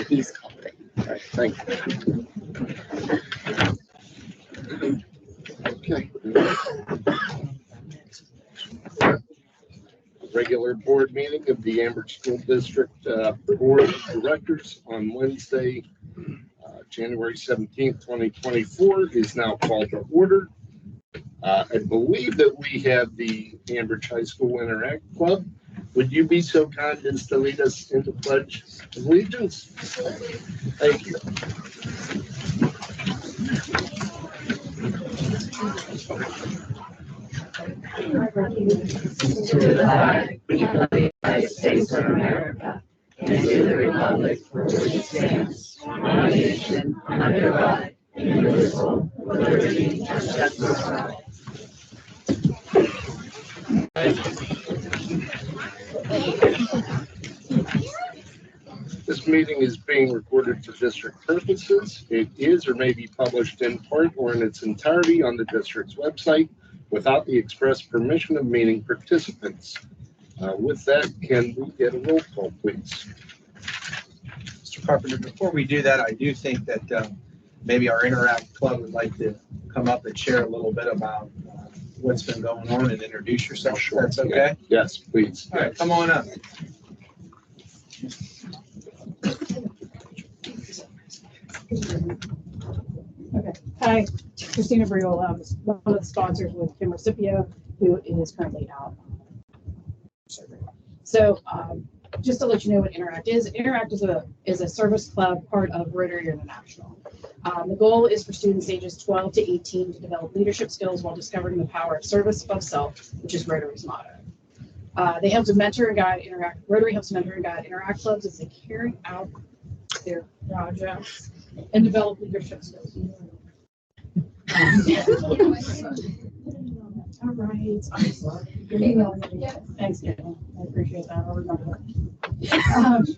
He's calling. All right, thank you. Okay. Regular board meeting of the Ambridge School District Board of Directors on Wednesday, January 17th, 2024 is now called to order. I believe that we have the Ambridge High School Interact Club. Would you be so kind as to lead us in the Pledge of Allegiance? Thank you. To the flag of the United States of America, and to the republic for which it stands, one nation, under God, indivisible, with liberty and justice for all. This meeting is being recorded for district purposes. It is or may be published in part or in its entirety on the district's website without the express permission of meeting participants. With that, can we get a roll call, please? Mr. Carpenter, before we do that, I do think that maybe our Interact Club would like to come up and share a little bit about what's been going on and introduce yourself. Sure. That's okay? Yes, please. All right, come on up. Okay. Hi, Christina Briola. I'm one of the sponsors with Kim Recipio, who is currently out. So just to let you know what Interact is a service club part of Rotary International. The goal is for students ages 12 to 18 to develop leadership skills while discovering the power of service above self, which is Rotary's motto. They help to mentor and guide Rotary helps mentor and guide Interact clubs as they carry out their projects and develop leadership skills. All right. Thanks, Daniel. I appreciate that. I'll remember that.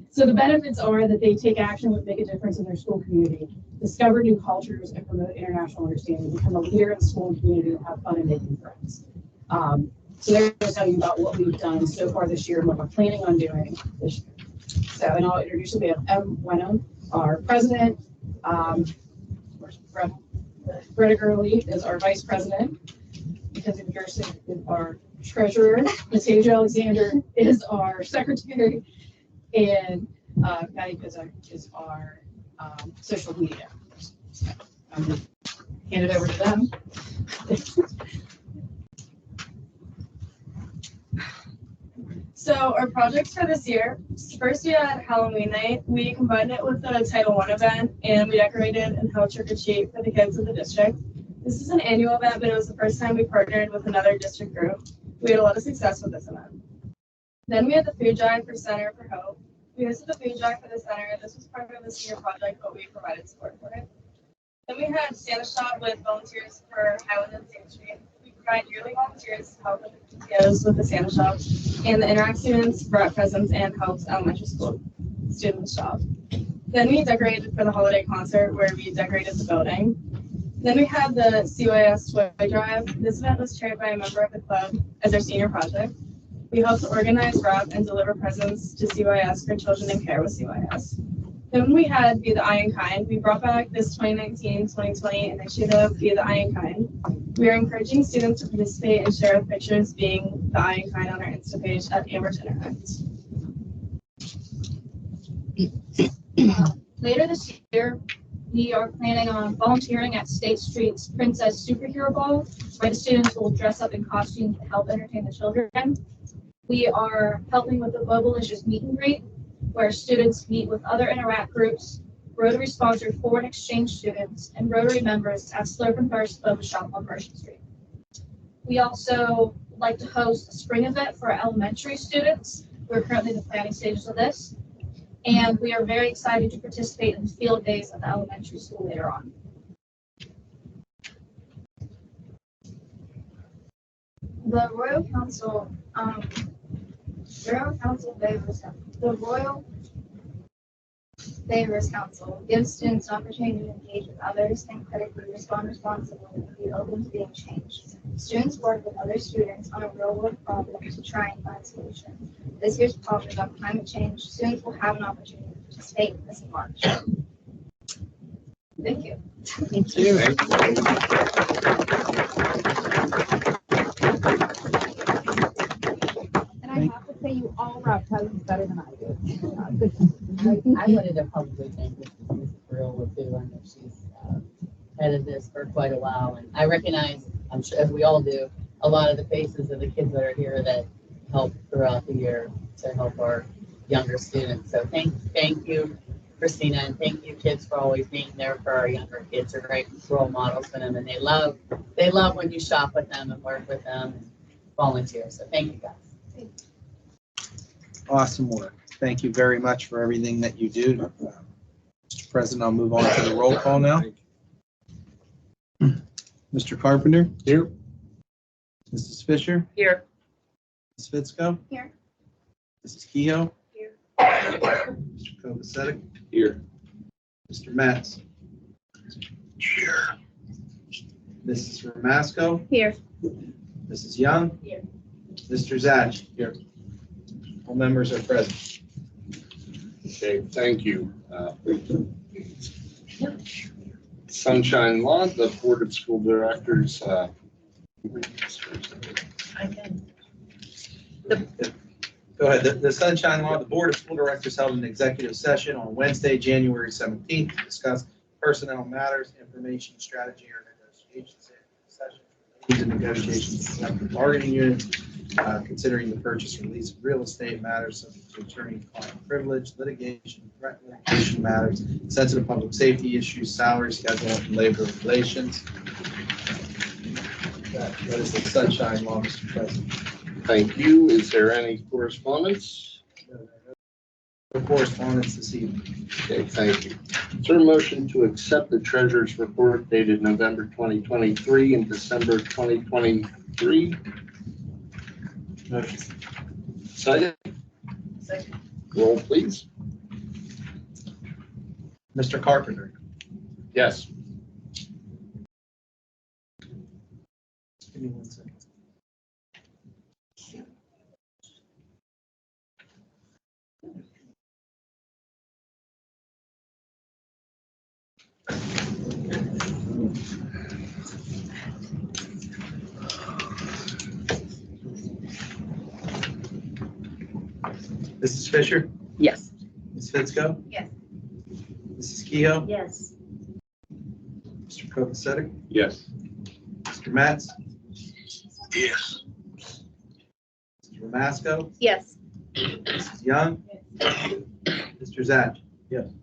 So the benefits are that they take action that make a difference in their school community, discover new cultures, and promote international understanding, become a leader in the school and community, and have fun and making friends. So they're going to tell you about what we've done so far this year and what we're planning on doing this year. So, and I'll introduce you. We have M. Wenham, our president. Where's Brett? Bretta Gurley is our vice president. Because of Gerson is our treasurer. Nastasia Alexander is our secretary. And Patty Pizza is our social media. So I'm going to hand it over to them. So our projects for this year, first we had Halloween night. We combined it with the Title I event, and we decorated and held trick or treat for the kids of the district. This is an annual event, but it was the first time we partnered with another district group. We had a lot of success with this event. Then we had the food drive for Center for Hope. We hosted the food drive for the center. This was part of the senior project, but we provided support for it. Then we had Santa Shop with volunteers for Highland and State Street. We provide yearly volunteers to help with the PTOs with the Santa Shop, and the Interact students brought presents and helped elementary school students shop. Then we decorated for the holiday concert where we decorated the building. Then we had the CYS Toy Drive. This event was chaired by a member of the club as our senior project. We helped organize, wrap, and deliver presents to CYS for children in care with CYS. Then we had Be the Eye and Kind. We brought back this 2019-2020 initiative, Be the Eye and Kind. We are encouraging students to participate and share with pictures being the Eye and Kind on our Insta page at Ambridge Interact. Later this year, we are planning on volunteering at State Street's Princess Superhero Ball, where the students will dress up in costumes to help entertain the children. We are helping with the Globalicious Meet and Greet, where students meet with other Interact groups, Rotary-sponsored foreign exchange students, and Rotary members at Slurp and Thirst Boba Shop on Pershing Street. We also would like to host a spring event for our elementary students. We're currently in the planning stages of this. And we are very excited to participate in the field days at the elementary school later on. The Royal Council Day was the Royal Favors council, gives students an opportunity to engage with others and critically respond responsibly and be open to being changed. Students work with other students on a real world problem to try and find solutions. This year's project on climate change, students will have an opportunity to participate in this march. Thank you. Thank you. And I have to say, you all route cousins better than I do. I wanted to publicly thank Mrs. Brill too. I know she's headed this for quite a while, and I recognize, I'm sure as we all do, a lot of the faces of the kids that are here that help throughout the year to help our younger students. So thank you, Christina, and thank you, kids, for always being there for our younger kids. They're great role models for them, and they love when you shop with them and work with them and volunteer. So thank you, guys. Awesome work. Thank you very much for everything that you do. Mr. President, I'll move on to the roll call now. Mr. Carpenter? Here. Mrs. Fisher? Here. Ms. Fitzko? Here. Mrs. Kehoe? Here. Mr. Kovacevic? Here. Mr. Metz? Here. Mrs. Ramasco? Here. Mrs. Young? Here. Mr. Zach? Here. All members are present. Okay, thank you. Sunshine Law, the Board of School Directors. I can. Go ahead. The Sunshine Law, the Board of School Directors held an executive session on Wednesday, January 17th to discuss personnel matters, information, strategy, or negotiations. Session to negotiations with collective bargaining units, considering the purchase or lease of real estate matters subject to attorney-client privilege, litigation, threat litigation matters, sensitive public safety issues, salary schedule, and labor relations. That is the Sunshine Law, Mr. President. Thank you. Is there any correspondence? No correspondence this evening. Okay, thank you. Is there a motion to accept the treasurer's report dated November 2023 and December 2023? Motion. Second? Second. Roll, please. Mr. Carpenter. Yes. Give me 1 second. Mrs. Fisher? Yes. Ms. Fitzko? Yes. Mrs. Kehoe? Yes. Mr. Kovacevic? Yes. Mr. Metz? Yes. Mr. Ramasco? Yes. Mrs. Young? Mr. Zach? Yes.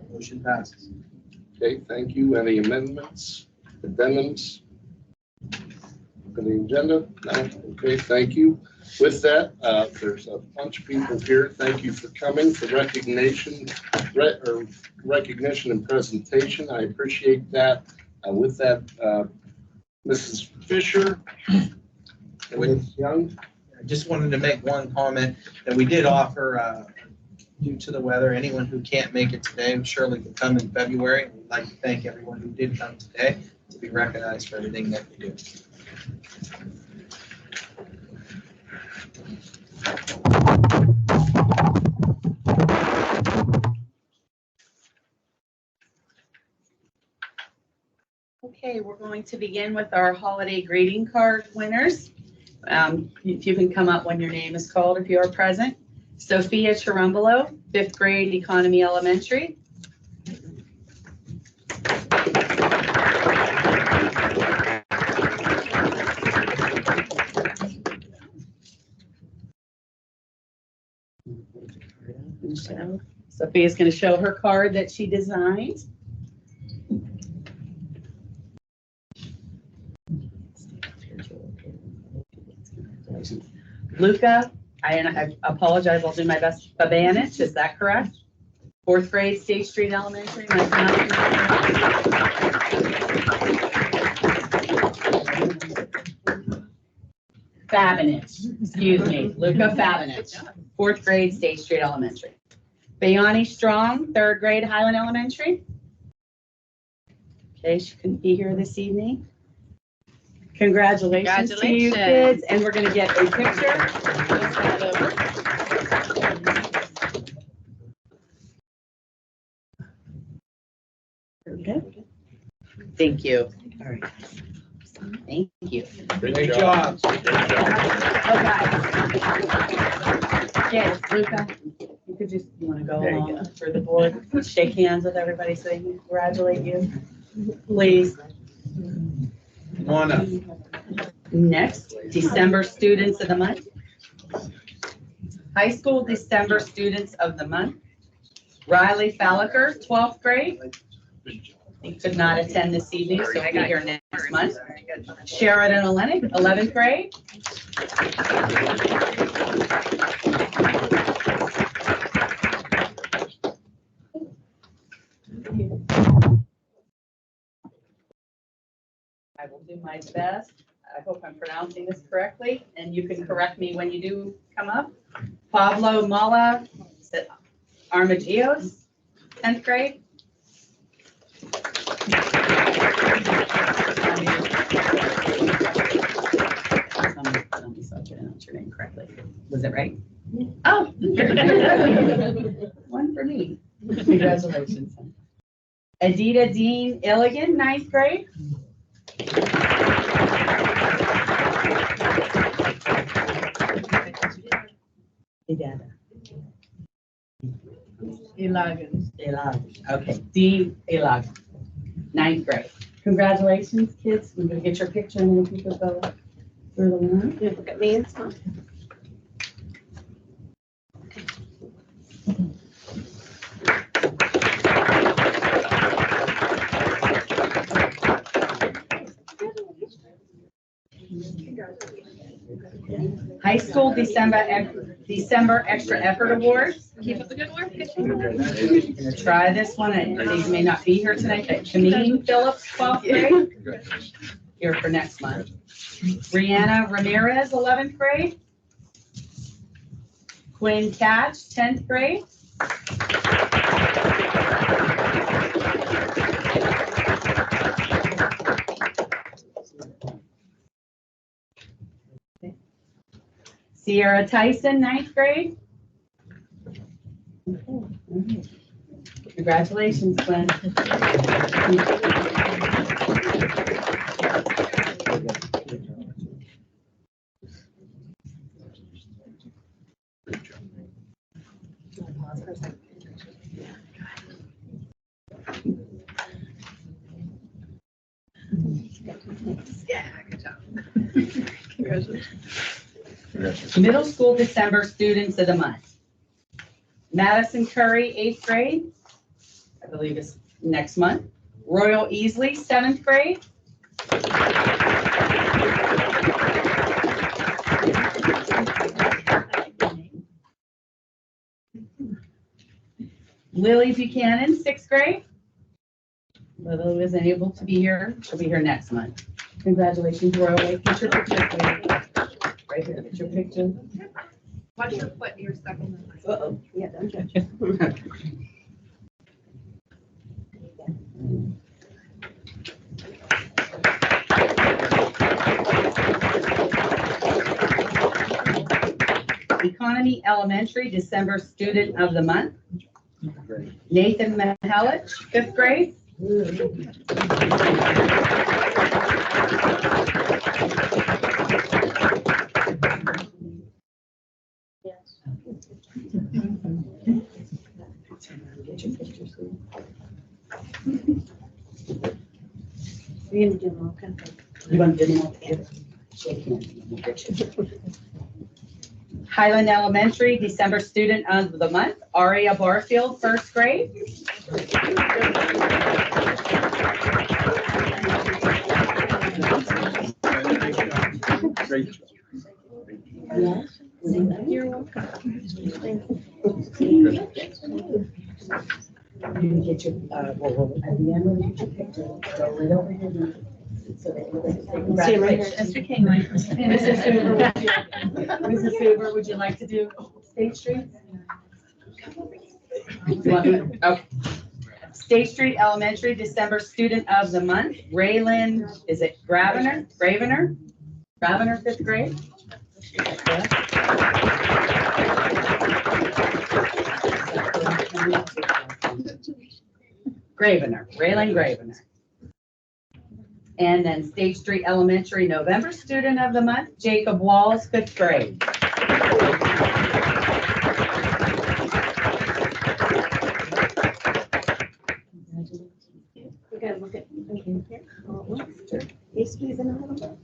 Motion passes. Okay, thank you. Any amendments, addendums for the agenda? No? Okay, thank you. With that, there's a bunch of people here. Thank you for coming, for recognition and presentation. I appreciate that. With that, Mrs. Fisher and Ms. Young. I just wanted to make one comment that we did offer, due to the weather, anyone who can't make it today surely can come in February. We'd like to thank everyone who did come today to be recognized for everything that they do. Okay, we're going to begin with our holiday greeting card winners. If you can come up when your name is called, if you are present. Sophia Chirumbolo, 5th grade Economy Elementary. Sophia's going to show her card that she designed. Luca, I apologize, I'll do my best. Babanich, is that correct? 4th grade, State Street Elementary. Fabinich, excuse me, Luca Fabinich, 4th grade, State Street Elementary. Bayani Strong, 3rd grade, Highland Elementary. Okay, she couldn't be here this evening. Congratulations to you kids, and we're gonna get a picture. Okay. Thank you. All right. Thank you. Great job. Yes, Luca, you could just, you want to go along for the board, shake hands with everybody so they can congratulate you, please. Come on up. Next, December students of the month. High school December students of the month. Riley Falliker, 12th grade. He could not attend this evening, so he'll be here next month. Sheridan Olenek, 11th grade. I will do my best. I hope I'm pronouncing this correctly, and you can correct me when you do come up. Pablo Mala Armadillos, 10th grade. Tell me so I can pronounce your name correctly. Was it right? Oh. One for me. Congratulations. Adita Dean Illigan, 9th grade. Ilagan. Okay, Dean Ilagan, 9th grade. Congratulations, kids. I'm gonna get your picture and then you can go through the line. You look at me, it's fine. High school December Extra Effort Awards. Keep up the good work. I'm gonna try this one. These may not be here tonight, but Janine Phillips, 12th grade. Here for next month. Brianna Ramirez, 11th grade. Quinn Catch, 10th grade. Sierra Tyson, 9th grade. Okay. Congratulations, Glenn. Yeah, good job. Congratulations. Middle school December students of the month. Madison Curry, 8th grade. I believe it's next month. Royal Easley, 7th grade. Lily Buchanan, 6th grade. Lily wasn't able to be here. She'll be here next month. Congratulations, Royal. Get your picture, please. Right here, get your picture. Watch your foot, you're stuck in the mic. Uh-oh. Yeah, don't touch it. Economy Elementary, December Student of the Month. Nathan Mahalich, 5th grade. Get your picture, Sue. You're gonna do them all, okay? You want to do them all together? Shake hands. We'll get you. Highland Elementary, December Student of the Month, Aria Barfield, 1st grade. Great job. You're welcome. You can get your, well, at the end, we'll get your picture, go right over here. So that everybody can say congratulations. Mr. Kingley. Mrs. Hoover, would you like to do State Street? Okay. State Street Elementary, December Student of the Month, Raylan, is it Gravener, 5th grade? Raylan Gravener. And then State Street Elementary, November Student of the Month, Jacob Walls, 5th grade. We gotta look at here. These keys in a little bit.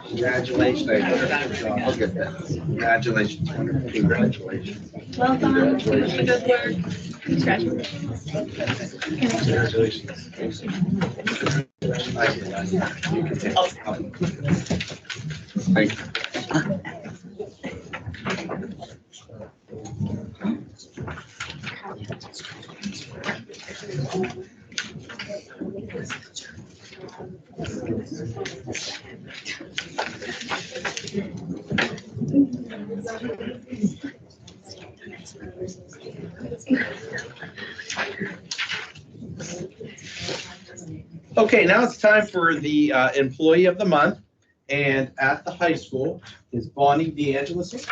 Congratulations. I'll get that. Congratulations. Wonderful. Congratulations. Well done. Congratulations. Good work. Congratulations. You can take it. Thank you. Okay, now it's time for the Employee of the Month. And at the high school is Bonnie DeAngelis.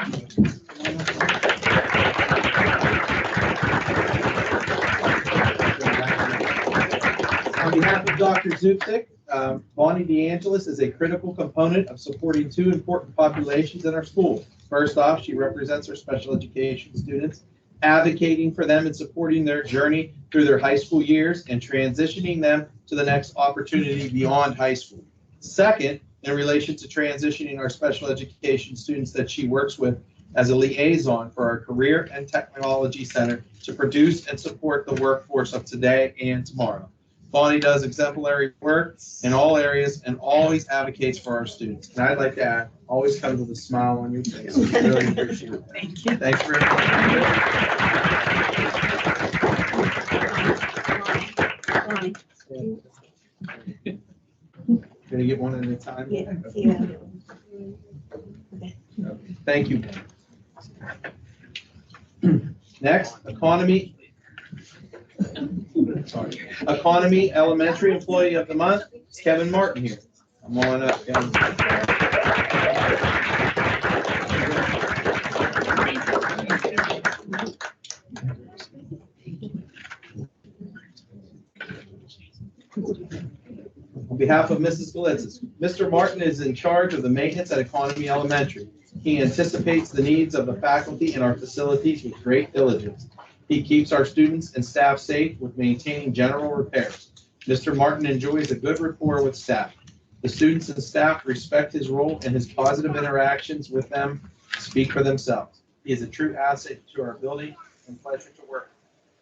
On behalf of Dr. Zuptik, Bonnie DeAngelis is a critical component of supporting two important populations in our school. First off, she represents our special education students, advocating for them and supporting their journey through their high school years and transitioning them to the next opportunity beyond high school. Second, in relation to transitioning our special education students that she works with as a liaison for our Career and Technology Center to produce and support the workforce of today and tomorrow. Bonnie does exemplary work in all areas and always advocates for our students. And I'd like to add, always comes with a smile on your face. We really appreciate it. Thank you. Thanks very much. Gonna get one at a time? Yeah. Thank you. Next, Economy Elementary Employee of the Month, it's Kevin Martin here. Come on up, Kevin. On behalf of Mrs. Galitzis, Mr. Martin is in charge of the maintenance at Economy Elementary. He anticipates the needs of the faculty in our facilities with great diligence. He keeps our students and staff safe with maintaining general repairs. Mr. Martin enjoys a good rapport with staff. The students and staff respect his role, and his positive interactions with them speak for themselves. He is a true asset to our building and pleasure to work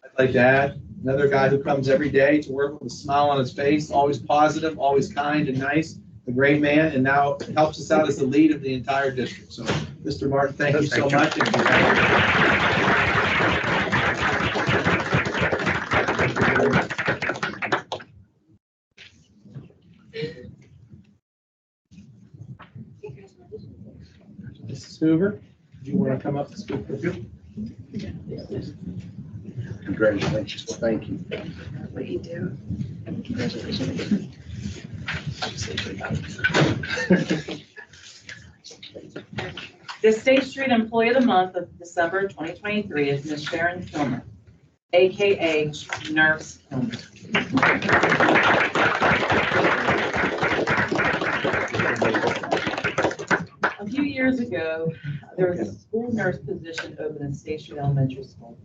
with. I'd like to add another guy who comes every day to work with a smile on his face, always positive, always kind and nice, a great man, and now helps us out as the lead of the entire district. So, Mr. Martin, thank you so much. And Mrs. Hoover, do you want to come up and speak with you? Congratulations. Well, thank you. What do you do? The State Street Employee of the Month of December 2023 is Ms. Sharon Kilmer, AKA Nurse Kilmer. A few years ago, there was a school nurse position open in State Street Elementary School.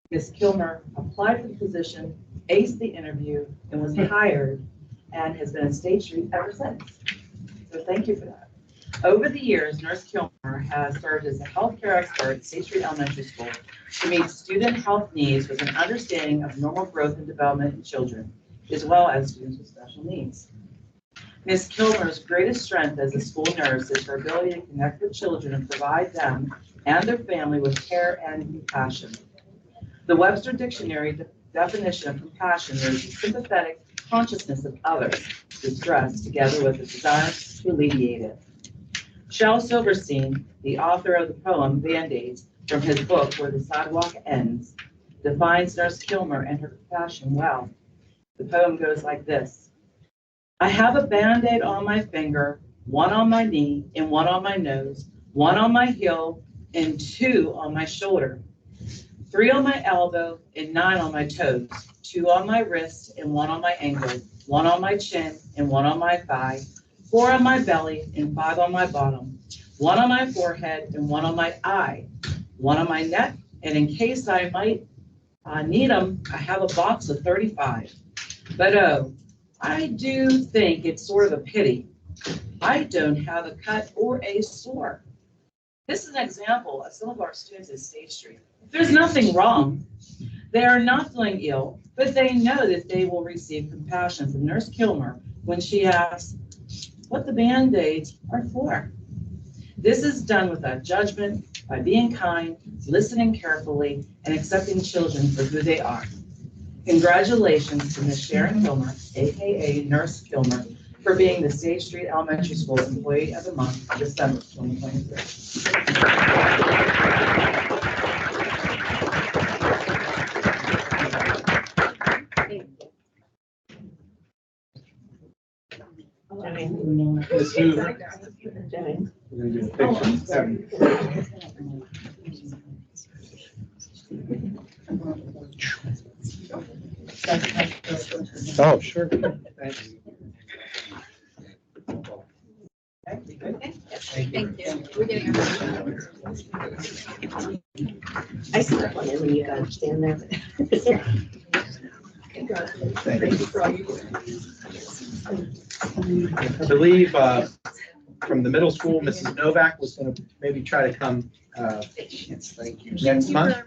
Ms. Kilmer applied for the position, aced the interview, and was hired, and has been in State Street ever since. So thank you for that. Over the years, Nurse Kilmer has served as a healthcare expert at State Street Elementary School to meet student health needs with an understanding of normal growth and development in children, as well as students with special needs. Ms. Kilmer's greatest strength as a school nurse is her ability to connect with children and provide them and their family with care and compassion. The Webster Dictionary definition of compassion is a sympathetic consciousness of others' distress together with a desire to alleviate it. Shel Silverstein, the author of the poem Band-Aids from his book Where the Sidewalk Ends, defines Nurse Kilmer and her compassion well. The poem goes like this. I have a Band-Aid on my finger, one on my knee and one on my nose, one on my heel and 2 on my shoulder, 3 on my elbow and 9 on my toes, 2 on my wrist and 1 on my ankle, 1 on my chin and 1 on my thigh, 4 on my belly and 5 on my bottom, 1 on my forehead and 1 on my eye, 1 on my neck, and in case I might need them, I have a box of 35. But oh, I do think it's sort of a pity I don't have a cut or a sore. This is an example of some of our students at State Street. There's nothing wrong. They are not feeling ill, but they know that they will receive compassion from Nurse Kilmer when she asks what the Band-Aids are for. This is done without judgment, by being kind, listening carefully, and accepting children for who they are. Congratulations to Ms. Sharon Kilmer, AKA Nurse Kilmer, for being the State Street Elementary School Employee of the Month, December 2023. Ms. Hoover. We're gonna do a picture. Oh, sure. Thanks. Thank you. We're getting our. I slept on it when you got to stand there. Thank you. I believe from the middle school, Mrs. Novak was going to maybe try to come Thank you. next month.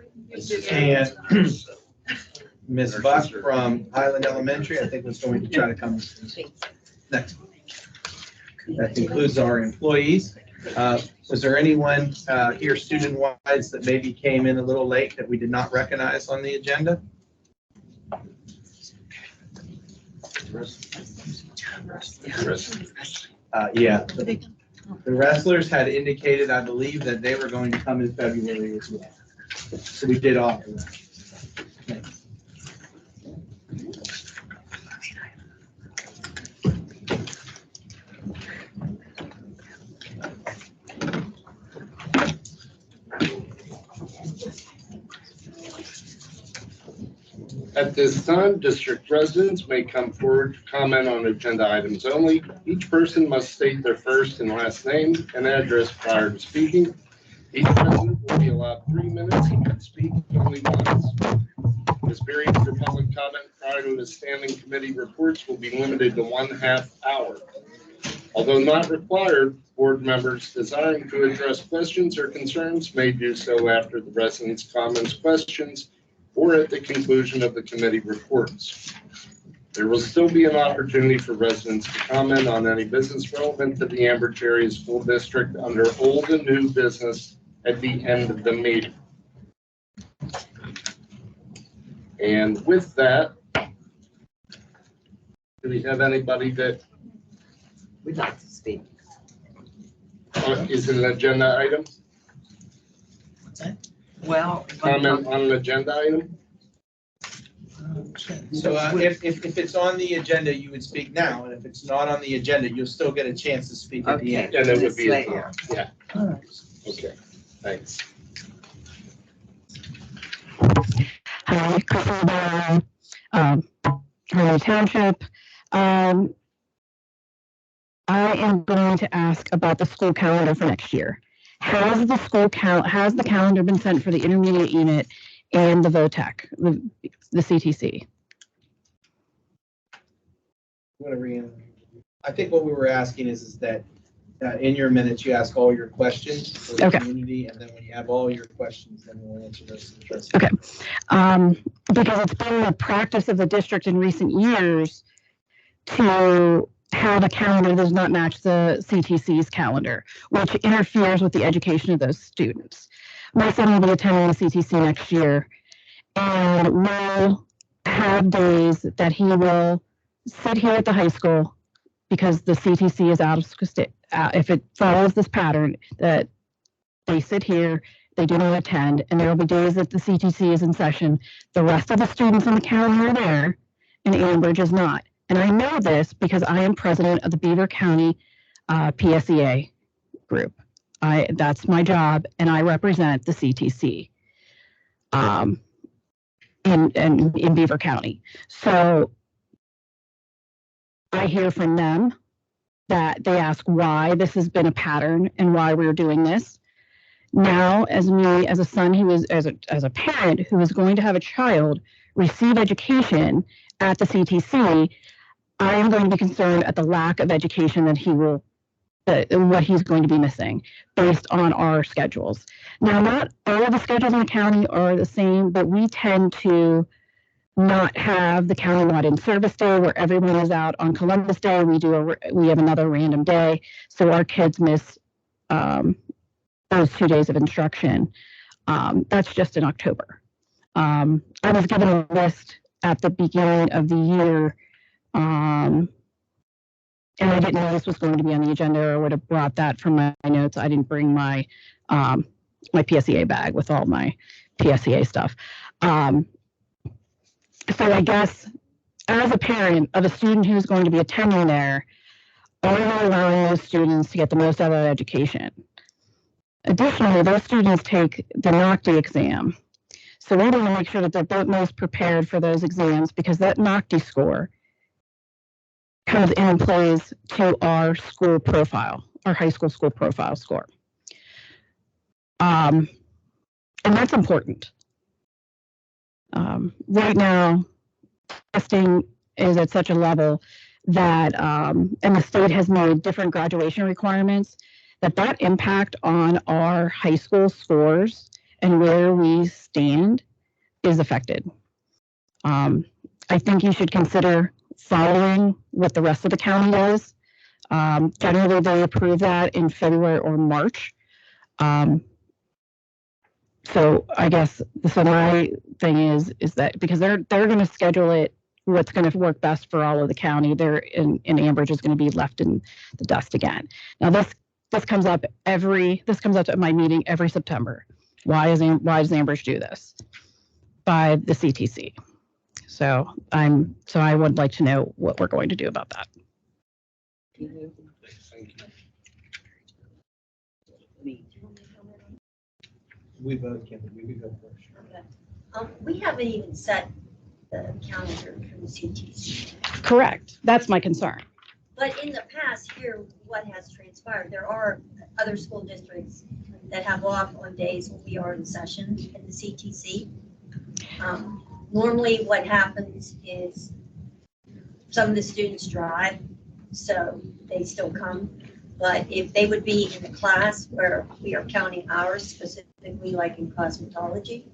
And Ms. Buck from Highland Elementary, I think was going to try to come next month. That concludes our employees. Was there anyone here student-wise that maybe came in a little late that we did not recognize on the agenda? Yeah, the wrestlers had indicated, I believe, that they were going to come in February as well. So we did offer that. At this time, district residents may come forward to comment on agenda items only. Each person must state their first and last name and address prior to speaking. Each resident will be allowed 3 minutes and can speak only once. This period for public comment prior to the standing committee reports will be limited to 1/2 hour. Although not required, board members desiring to address questions or concerns may do so after the residents' comments, questions, or at the conclusion of the committee reports. There will still be an opportunity for residents to comment on any business relevant to the Ambridge Area School District under old and new business at the end of the meeting. And with that, do we have anybody that We'd like to speak. is an agenda item? Well. Comment on an agenda item? So if it's on the agenda, you would speak now, and if it's not on the agenda, you'll still get a chance to speak at the end. And it would be, Later. yeah. Okay, thanks. Hi, Clifford, Harmony Township. I am going to ask about the school calendar for next year. Has the calendar been sent for the intermediate unit and the VOTEC, the CTC? I think what we were asking is that in your minutes, you ask all your questions for the Okay. community, and then when you have all your questions, then we'll answer those. Okay. Because it's been the practice of the district in recent years to have a calendar that does not match the CTC's calendar, which interferes with the education of those students. My son will be attending the CTC next year, and will have days that he will sit here at the high school because the CTC is out of state. If it follows this pattern that they sit here, they do not attend, and there will be days that the CTC is in session. The rest of the students on the calendar are there, and Ambridge is not. And I know this because I am president of the Beaver County PSEA group. That's my job, and I represent the CTC in Beaver County. So I hear from them that they ask why this has been a pattern and why we're doing this. Now, as a son who is, as a parent who is going to have a child receive education at the CTC, I am going to be concerned at the lack of education that what he's going to be missing based on our schedules. Now, not all of the schedules in the county are the same, but we tend to not have the countywide in-service day where everyone is out on Columbus Day. We have another random day, so our kids miss those 2 days of instruction. That's just in October. I was given a list at the beginning of the year, and I didn't know this was going to be on the agenda, or would have brought that from my notes. I didn't bring my my PSEA bag with all my PSEA stuff. So I guess as a parent of a student who's going to be attending there, are we allowing those students to get the most out of their education? Additionally, those students take the NOCTI exam. So we want to make sure that they're most prepared for those exams, because that NOCTI score comes in and plays to our school profile, our high school school profile score. And that's important. Right now, testing is at such a level that, and the state has made different graduation requirements, that impact on our high school scores and where we stand is affected. I think you should consider following what the rest of the county does. Generally, they approve that in February or March. So I guess, so my thing is that because they're going to schedule it what's going to work best for all of the county, they're in Ambridge is going to be left in the dust again. Now this comes up at my meeting every September. Why does Ambridge do this? By the CTC. So I would like to know what we're going to do about that. We both can. We could go first. We haven't even set the calendar for the CTC. Correct. That's my concern. But in the past here, what has transpired, there are other school districts that have off on days when we are in session at the CTC. Normally what happens is some of the students drive, so they still come. But if they would be in a class where we are counting hours, specifically like in cosmetology,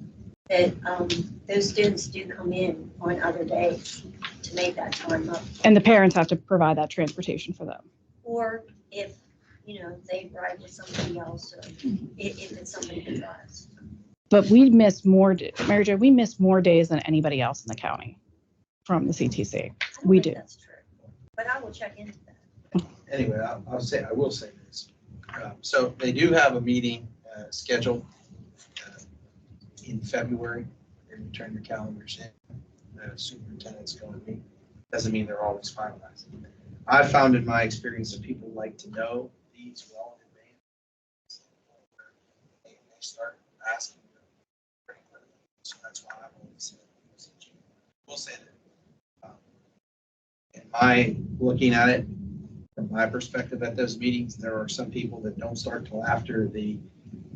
that those students do come in on other days to make that time up. And the parents have to provide that transportation for them. Or if, they ride with somebody else, or if it's somebody who drives. But we miss more, Mary Jo, we miss more days than anybody else in the county from the CTC. We do. That's true. But I will check into that. Anyway, I will say this. So they do have a meeting scheduled in February. They're going to turn your calendars in. The superintendent's going to meet. Doesn't mean they're always finalized. I've found in my experience that people like to know these well in advance. They start asking them pretty quickly. So that's why I've always said, we'll say that. In my looking at it, from my perspective at those meetings, there are some people that don't start till after the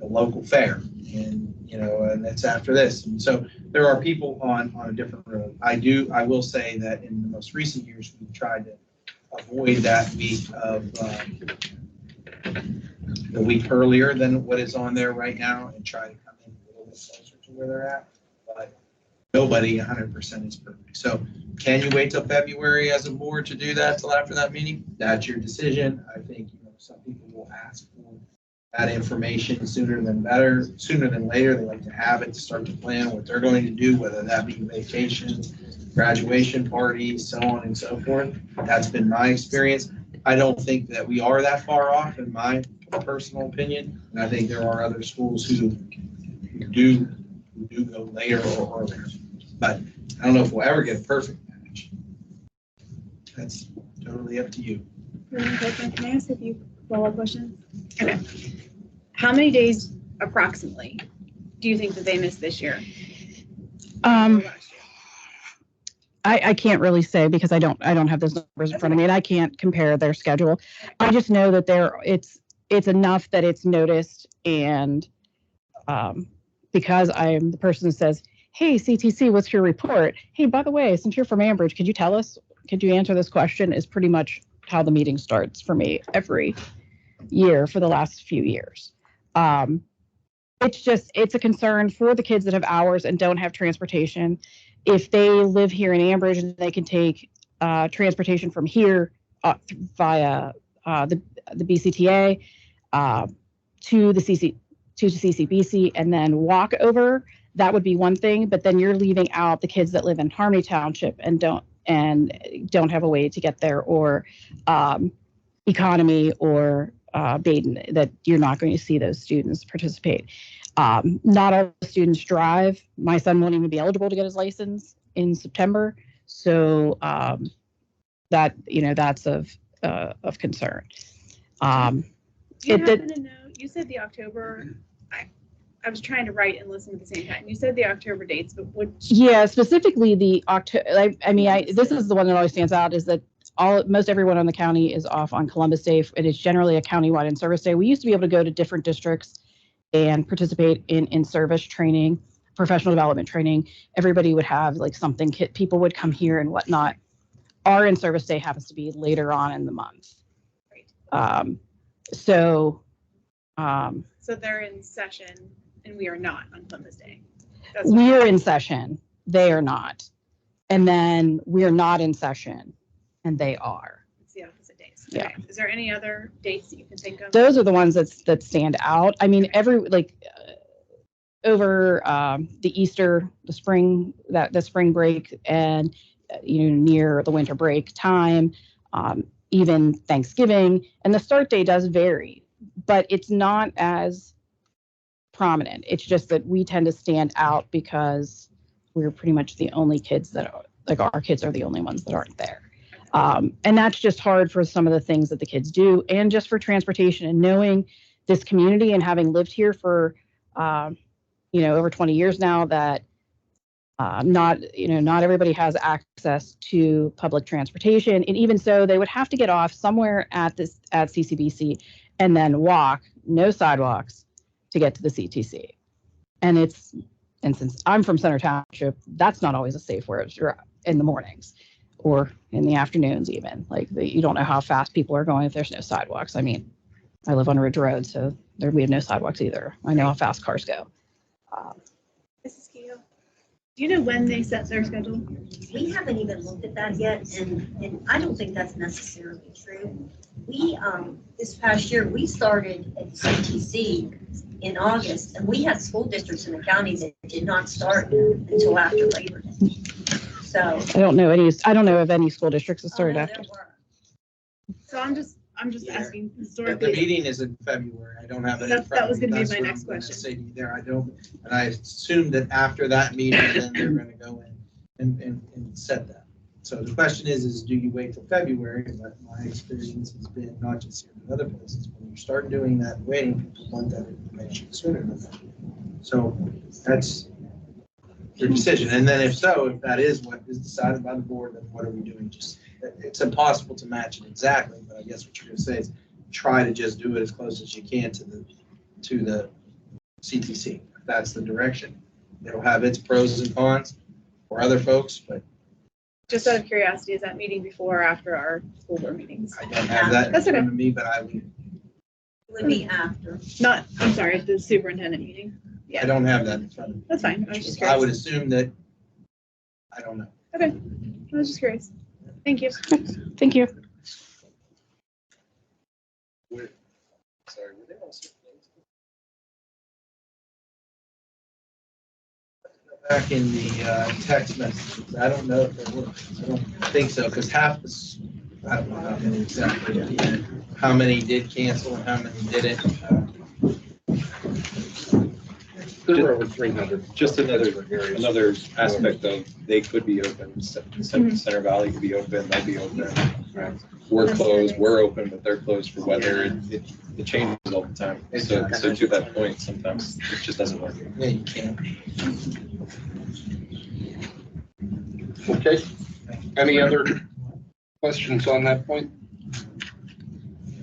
local fair, and and it's after this. And so there are people on a different road. I will say that in the most recent years, we've tried to avoid that week of the week earlier than what is on there right now and try to come in a little bit closer to where they're at. But nobody 100% is perfect. So can you wait till February as a board to do that till after that meeting? That's your decision. I think, some people will ask for that information sooner than later. They like to have it to start to plan what they're going to do, whether that be vacations, graduation parties, so on and so forth. That's been my experience. I don't think that we are that far off, in my personal opinion. And I think there are other schools who do go later or earlier. But I don't know if we'll ever get a perfect match. That's totally up to you. Can I ask a few follow-up questions? Okay. How many days approximately do you think that they missed this year? I can't really say because I don't have those numbers in front of me and I can't compare their schedule. I just know that it's enough that it's noticed, and because I am the person who says, hey, CTC, what's your report? Hey, by the way, since you're from Ambridge, could you answer this question, is pretty much how the meeting starts for me every year for the last few years. It's a concern for the kids that have hours and don't have transportation. If they live here in Ambridge and they can take transportation from here via the BCTA to the CCBC and then walk over, that would be one thing. But then you're leaving out the kids that live in Harmony Township and don't have a way to get there, or Economy or Baden, that you're not going to see those students participate. Not all students drive. My son won't even be eligible to get his license in September. So that's of concern. Do you happen to know, you said the October, I was trying to write and listen at the same time. You said the October dates, but which? Yeah, specifically the October. This is the one that always stands out, is that most everyone in the county is off on Columbus Day. It is generally a countywide in-service day. We used to be able to go to different districts and participate in in-service training, professional development training. Everybody would have like something, people would come here and whatnot. Our in-service day happens to be later on in the month. Right. So they're in session and we are not on Columbus Day. We are in session, they are not. And then we're not in session and they are. It's the opposite days. Yeah. Okay. Is there any other dates that you can think of? Those are the ones that stand out. I mean, over the Easter, the spring break, and near the winter break time, even Thanksgiving, and the start date does vary, but it's not as prominent. It's just that we tend to stand out because we're pretty much the only kids that are, like, our kids are the only ones that aren't there. And that's just hard for some of the things that the kids do, and just for transportation, and knowing this community and having lived here for over 20 years now, that not everybody has access to public transportation. And even so, they would have to get off somewhere at CCBC and then walk, no sidewalks, to get to the CTC. And since I'm from Center Township, that's not always a safe where you're in the mornings or in the afternoons even. You don't know how fast people are going if there's no sidewalks. I mean, I live on Ridge Road, so we have no sidewalks either. I know how fast cars go. Mrs. Keogh, do you know when they set their schedule? We haven't even looked at that yet, and I don't think that's necessarily true. We, this past year, we started at CTC in August, and we had school districts in the county that did not start until after Labor Day. So I don't know of any school districts that started after. So I'm just asking The historically. meeting is in February. I don't have it in That front of was me. gonna be That's my what next I'm gonna question. say to you there. And I assume that after that meeting, then they're gonna go in and set that. So the question is do you wait till February? But my experience has been, not just here but other places, when you start doing that waiting, people want that information sooner than that. So that's your decision. And then if that is what is decided by the board, then what are we doing? It's impossible to match it exactly, but I guess what you're gonna say is try to just do it as close as you can to the CTC. If that's the direction. It'll have its pros and cons for other folks, but Just out of curiosity, is that meeting before or after our school board meetings? I don't have that in That's front okay. of me, but I would Would be after. Not, I'm sorry, the superintendent meeting. I don't have that in front of me. That's fine. I was just I would curious. assume that, I don't know. Okay. I was just curious. Thank you. Thank you. Sorry, were they also back in the text messages? I don't know if they were. I don't think so, because half the, I don't know how many exactly at the end. How many did cancel and how many didn't. There were over 300. Just another aspect of they could be open. Center Valley could be open. They'll be open. Right. We're closed. We're open, but they're closed for weather. It changes all the time. So to that point, sometimes it just doesn't work. Yeah, you can't. Okay. Any other questions on that point?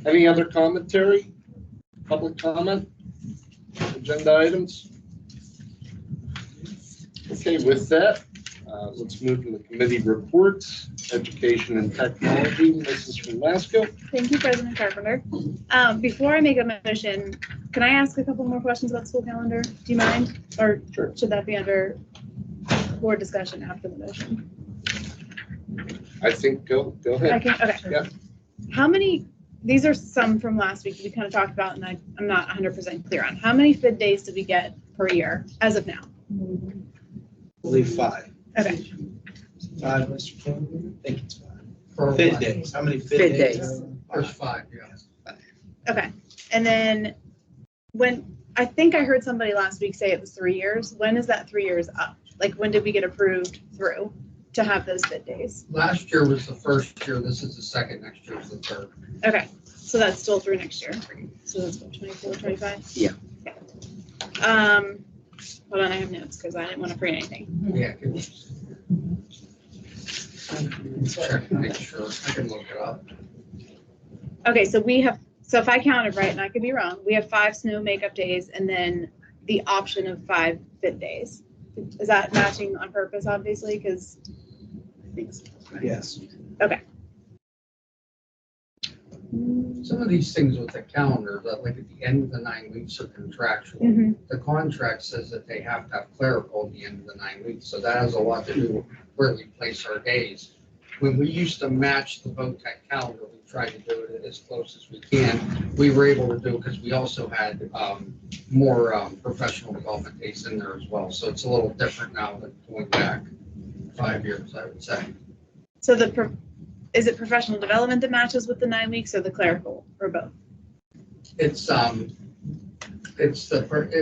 Any other commentary? Public comment? Agenda items? Okay, with that, let's move to the committee reports. Education and Technology, Mrs. Velasco. Thank you, President Carpenter. Before I make a motion, can I ask a couple more questions about the school calendar? Do you mind? Or Sure. should that be under board discussion after the motion? I think go I ahead. can, okay. Yeah. How many, these are some from last week we kind of talked about, and I'm not 100% clear on. How many FID days do we get per year as of now? I believe 5. Okay. 5, Mr. King? I think it's 5. FID days. How many FID days? There's 5, yeah. Okay. And then I think I heard somebody last week say it was 3 years. When is that 3 years up? Like, when did we get approved through to have those FID days? Last year was the first year, this is the second, next year is the third. Okay. So that's still through next year. So that's what, 24, 25? Yeah. Okay. Hold on, I have notes because I didn't want to print anything. Yeah. Check to make sure, I can look it up. Okay, so if I counted right, and I could be wrong, we have 5 snow makeup days and then the option of 5 FID days. Is that matching on purpose, obviously? Because I think so. Yes. Okay. Some of these things with the calendar, that like at the end of the 9 weeks are contractual. Mhm. The contract says that they have to have clerical at the end of the 9 weeks, so that has a lot to do with where we place our days. When we used to match the vote tech calendar, we tried to do it as close as we can. We were able to do it because we also had more professional development days in there as well. So it's a little different now than going back 5 years, I would say. So is it professional development that matches with the 9 weeks or the clerical or both? It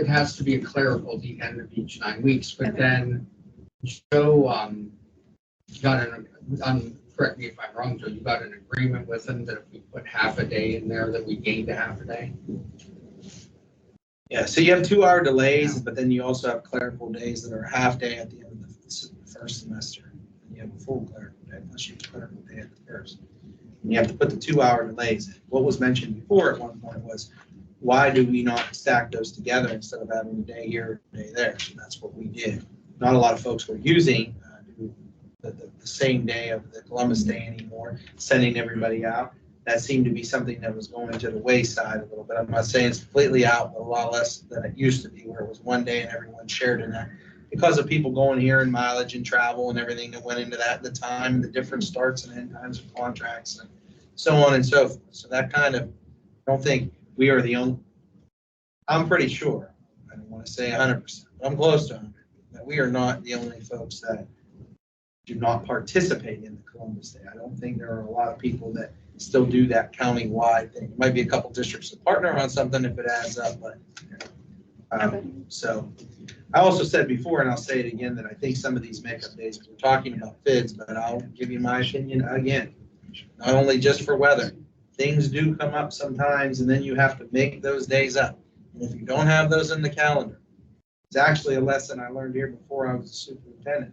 has to be a clerical at the end of each 9 weeks, but Okay. then Joe correct me if I'm wrong, Joe, you got an agreement with him that if we put half a day in there, that we gained a half a day? Yeah, so you have 2-hour delays, but then you also have clerical days that are a half day at the end of the first semester. And you have a full clerical day, unless you have a clerical day at the first. And you have to put the 2-hour delays in. What was mentioned before at one point was, why do we not stack those together instead of having a day here, a day there? So that's what we did. Not a lot of folks were using the same day of the Columbus Day anymore, sending everybody out. That seemed to be something that was going to the wayside a little bit. I'm not saying it's completely out, but a lot less than it used to be, where it was one day and everyone shared in that. Because of people going here and mileage and travel and everything that went into that at the time, the different starts and end times of contracts and so on and so forth. So that kind of, I don't think we are the only, I'm pretty sure, I don't want to say 100%, but I'm close to 100, that we are not the only folks that do not participate in the Columbus Day. I don't think there are a lot of people that still do that county-wide thing. There might be a couple districts that partner on something if it adds up, but so I also said before, and I'll say it again, that I think some of these makeup days, we're talking about FIDs, but I'll give you my opinion again, not only just for weather. Things do come up sometimes, and then you have to make those days up. And if you don't have those in the calendar, it's actually a lesson I learned here before I was a superintendent.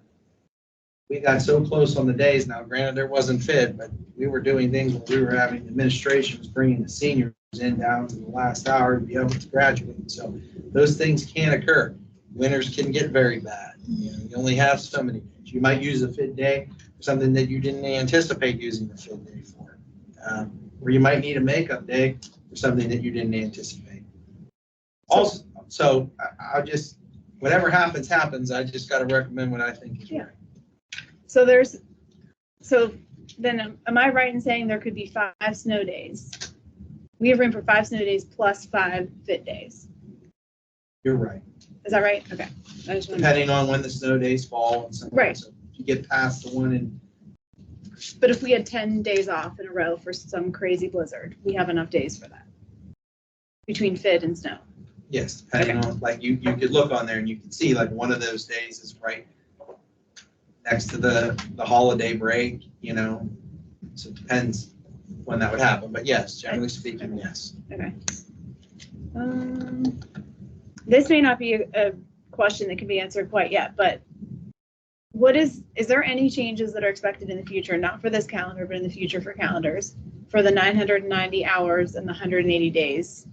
We got so close on the days. Now, granted, there wasn't FID, but we were doing things where we were having administration was bringing the seniors in down to the last hour to be able to graduate. So those things can occur. Winters can get very bad. You only have so many days. You might use a FID day for something that you didn't anticipate using the FID day for. Or you might need a makeup day for something that you didn't anticipate. Also, so I'll just, whatever happens, happens. I just got to recommend what I think is right. So then am I right in saying there could be 5 snow days? We have room for 5 snow days plus 5 fit days. You're right. Is that right? Okay. I just wanted Depending on when the snow days fall and so on. Right. So if you get past the one in, But if we had 10 days off in a row for some crazy blizzard, we have enough days for that between fit and snow. yes, depending on, like you could look on there and you can see like one of those days is right next to the holiday break, you know. So it depends when that would happen. But yes, generally speaking, yes. Okay. This may not be a question that can be answered quite yet, but is there any changes that are expected in the future, not for this calendar, but in the future for calendars, for the 990 hours and the 180 days?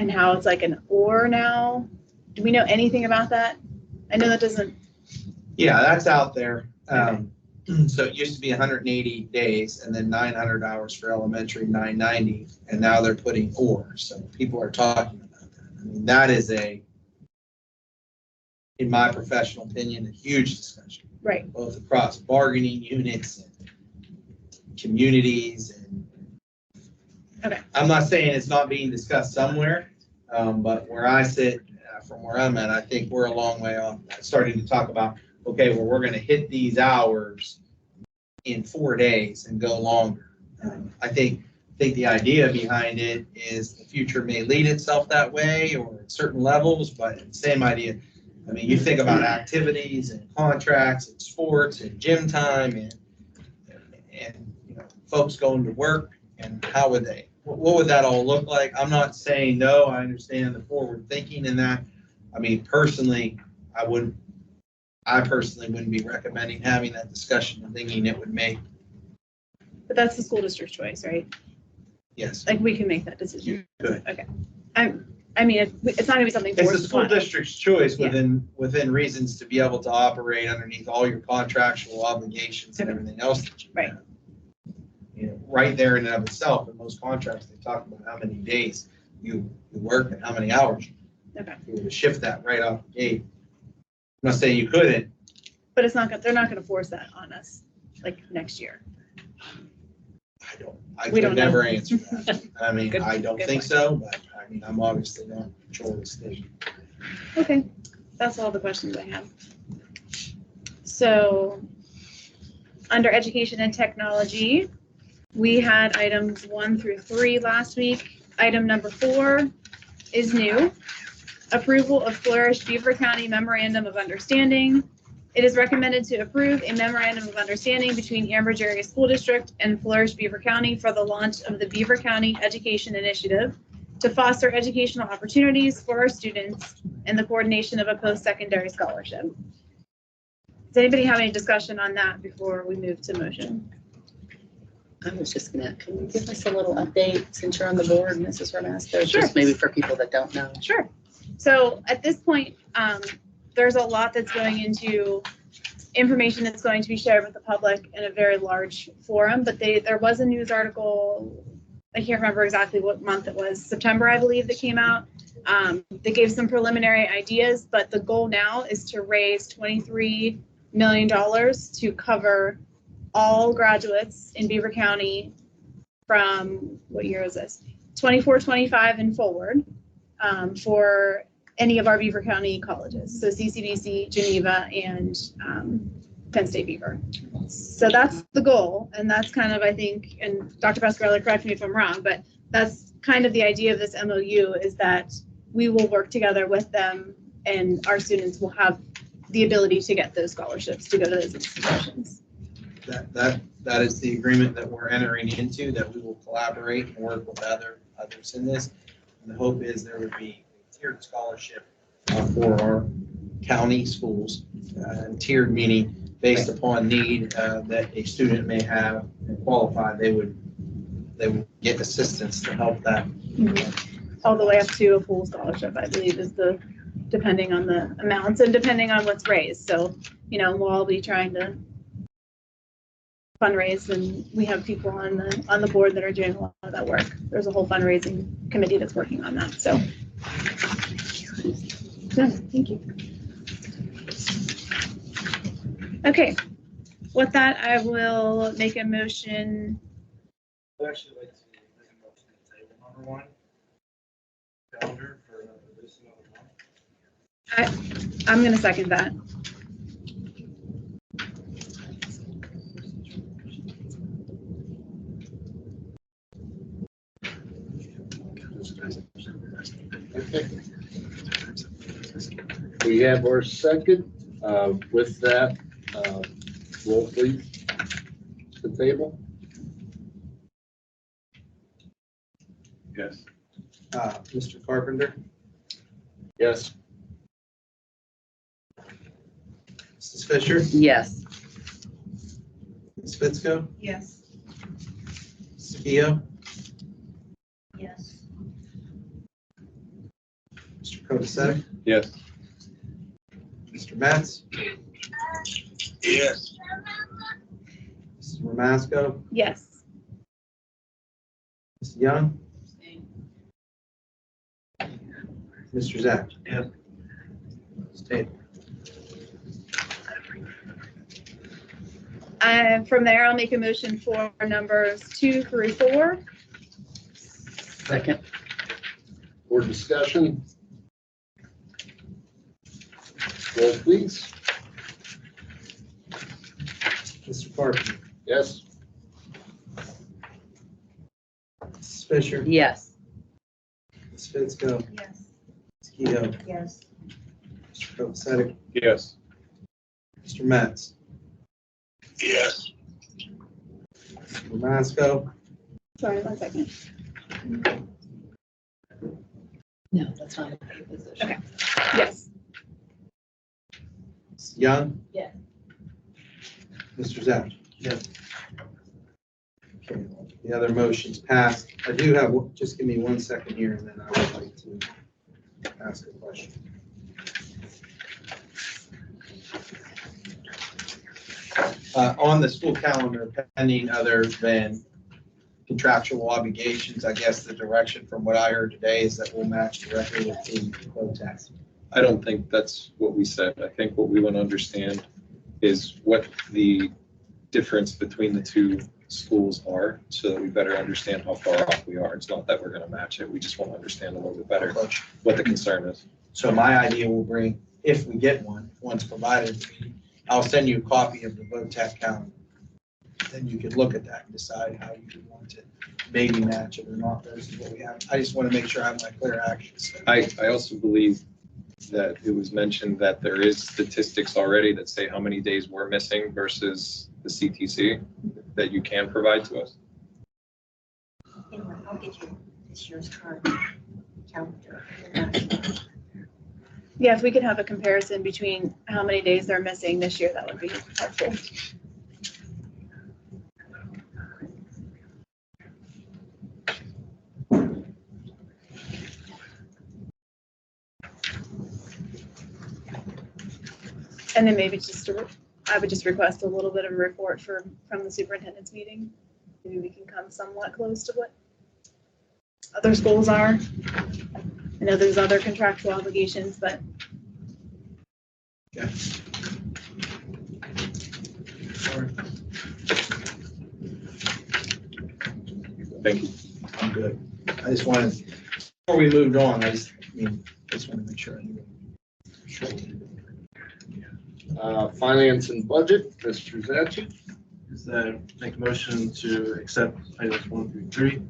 And how it's like an or now? Do we know anything about that? I know that doesn't. Yeah, that's out there. So it used to be 180 days and then 900 hours for elementary, 990, and now they're putting or. So people are talking about that. I mean, that is in my professional opinion, a huge discussion. Right. Both across bargaining units and communities. And okay. I'm not saying it's not being discussed somewhere, but where I sit, from where I'm at, I think we're a long way off starting to talk about, okay, well, we're going to hit these hours in 4 days and go longer. I think the idea behind it is the future may lead itself that way or at certain levels, but same idea. I mean, you think about activities and contracts and sports and gym time and you know, folks going to work, and how would what would that all look like? I'm not saying no, I understand the forward thinking in that. I mean, personally, I personally wouldn't be recommending having that discussion and thinking it would make. But that's the school district's choice, right? Yes. Like we can make that decision. You could. Okay. I mean, it's not gonna be something. It's the school upon us. district's choice within reasons to be able to operate underneath all your contractual obligations and everything else that you Right. have. You know, right there in and of itself, in most contracts, they talk about how many days you work and how many hours. Okay. You would shift that right off the gate. I'm not saying you couldn't. But they're not gonna force that on us like next year. I We could don't know. never answer that. I mean, Good- I don't good think point. so, but I mean, I'm obviously not in control of this thing. Okay, that's all the questions I have. So, under education and technology, we had items 1 through 3 last week. Item number 4 is new. Approval of Flourish Beaver County Memorandum of Understanding. It is recommended to approve a memorandum of understanding between Ambridge Area School District and Flourish Beaver County for the launch of the Beaver County Education Initiative to foster educational opportunities for our students and the coordination of a post-secondary scholarship. Does anybody have any discussion on that before we move to motion? I was just gonna, can you give us a little update since you're on the board, Mrs. Ramasco? Sure. Just maybe for people that don't know. Sure. So at this point, there's a lot that's going into information that's going to be shared with the public in a very large forum, but there was a news article, I can't remember exactly what month it was, September, I believe, that came out. They gave some preliminary ideas, but the goal now is to raise $23 million to cover all graduates in Beaver County from, what year is this? 24, 25 and forward, for any of our Beaver County colleges. So CCBC, Geneva, and Penn State Beaver. So that's the goal. And that's kind of, I think, and Dr. Pasquarelli, correct me if I'm wrong, but that's kind of the idea of this MOU, is that we will work together with them and our students will have the ability to get those scholarships to go to those institutions. That is the agreement that we're entering into, that we will collaborate and work with others in this. And the hope is there would be a tiered scholarship for our county schools, tiered meaning based upon need that a student may have and qualify, they would get assistance to help that. All the way up to a full scholarship, I believe, is depending on the amounts and depending on what's raised. So, we'll all be trying to fundraise, and we have people on the board that are doing a lot of that work. There's a whole fundraising committee that's working on that, so. Yeah, thank you. Okay, with that, I will make a motion. I'd actually like to make a motion to table number 1. Calendar for this another month. I'm gonna second that. Okay. We have our second. With that, roll please. The table. Yes. Mr. Carpenter, Yes. Mrs. Fisher, Yes. Ms. Fitzko, Yes. Mrs. Keough, Yes. Mr. Kovacevic, Yes. Mr. Metz, Yes. Mrs. Ramasco, Yes. Ms. Young, Mr. Zach. Yeah. Stay. From there, I'll make a motion for numbers 2 through 4. Second. For discussion. Roll please. Mr. Carpenter, Yes. Mrs. Fisher, Yes. Ms. Fitzko, Yes. Ms. Keough, Yes. Mr. Kovacevic, Yes. Mr. Metz, Yes. Mr. Ramasco, Sorry, 1 second. No, that's not a paid position. Okay. Yes. Ms. Young. Yeah. Mr. Zach. Yeah. Okay, the other motion's passed. I do have, just give me 1 second here, and then I would like to ask a question. On the school calendar, pending other than contractual obligations, I guess the direction from what I heard today is that we'll match directly with the quotas. I don't think that's what we said. I think what we want to understand is what the difference between the two schools are, so that we better understand how far off we are. It's not that we're going to match it. We just want to understand a little bit better what the concern is. So my idea will bring, if we get one, once provided, I'll send you a copy of the VOTAC calendar. Then you could look at that and decide how you would want to maybe match it or not versus what we have. I just want to make sure I have my clear actions. I also believe that it was mentioned that there is statistics already that say how many days we're missing versus the CTC that you can provide to us. I'll get you this year's card calendar. Yeah, if we could have a comparison between how many days they're missing this year, that would be helpful. And then maybe I would just request a little bit of a report from the superintendent's meeting. Maybe we can come somewhat close to what other schools are. I know there's other contractual obligations, but. Okay. Thank you. I'm good. I just wanted, before we moved on, I just want to make sure I knew. Sure. Finance and budget, Mr. Zachi. Is that make a motion to accept items 1 through 3?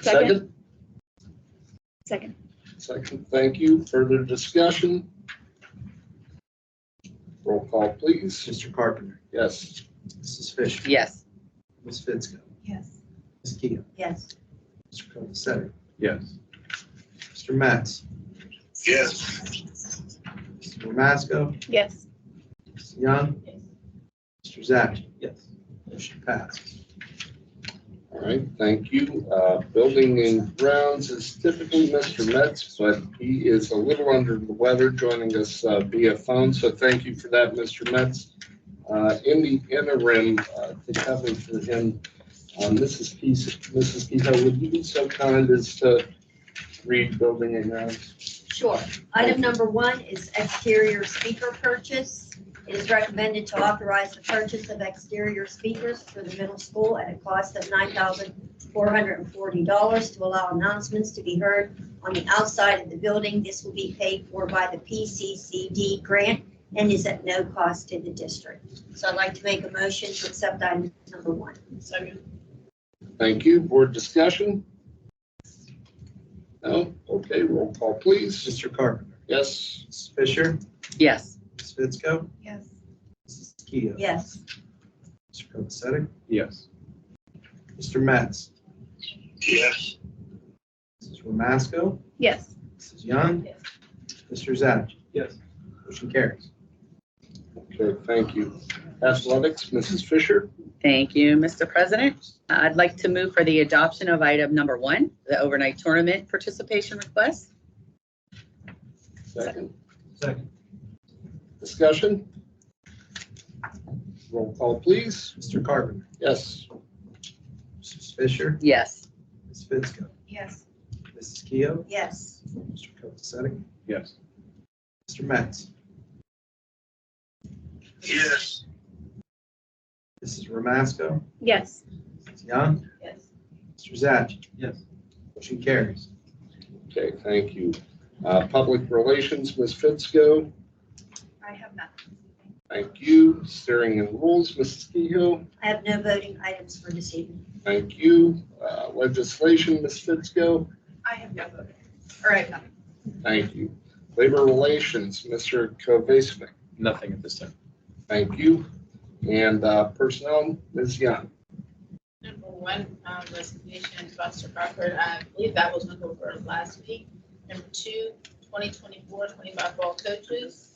Second. Second, thank you. Further discussion? Roll call, please. Mr. Carpenter, Yes. Mrs. Fisher, Yes. Ms. Fitzko, Yes. Ms. Keough, Yes. Mr. Kovacevic, Yes. Mr. Metz, Yes. Mr. Ramasco, Yes. Ms. Young, Mr. Zach. Yes. Motion passed. All right, thank you. Building and grounds is typically Mr. Metz, but he is a little under the weather, joining us via phone. So thank you for that, Mr. Metz. In the interim, to cover for him, Mrs. Kehoe, would you be so kind as to read building and grounds? Sure. Item number 1 is exterior speaker purchase. It is recommended to authorize the purchase of exterior speakers for the middle school at a cost of $9,440 to allow announcements to be heard on the outside of the building. This will be paid for by the PCCD grant and is at no cost to the district. So I'd like to make a motion to accept item number 1. Second. Thank you. Board discussion? No? Okay, roll call, please. Mr. Carpenter. Yes. Mrs. Fisher. Yes. Ms. Fitzko. Yes. Mrs. Keough. Yes. Mr. Kovacevic. Yes. Mr. Metz. Yes. Mrs. Ramasco. Yes. Mrs. Young. Yes. Mr. Zach. Yes. Motion carries. Okay, thank you. Athletics, Mrs. Fisher. Thank you, Mr. President. I'd like to move for the adoption of item number 1, the overnight tournament participation request. Second. Second. Discussion? Roll call, please. Mr. Carpenter. Yes. Mrs. Fisher. Yes. Ms. Fitzko. Yes. Mrs. Keough. Yes. Mr. Kovacevic. Yes. Mr. Metz. Yes. Mrs. Ramasco. Yes. Mrs. Young. Yes. Mr. Zach. Yes. Motion carries. Okay, thank you. Public relations, Ms. Fitzko. I have nothing. Thank you. Steering and rules, Mrs. Kehoe. I have no voting items for this evening. Thank you. Legislation, Ms. Fitzko. I have no voting. All right. Thank you. Labor relations, Mr. Kovacevic. Nothing at this time. Thank you. And personnel, Ms. Young. Number 1, resignation, Buster Crawford. I believe that was went over last week. Number 2, 2024-25 ball coaches.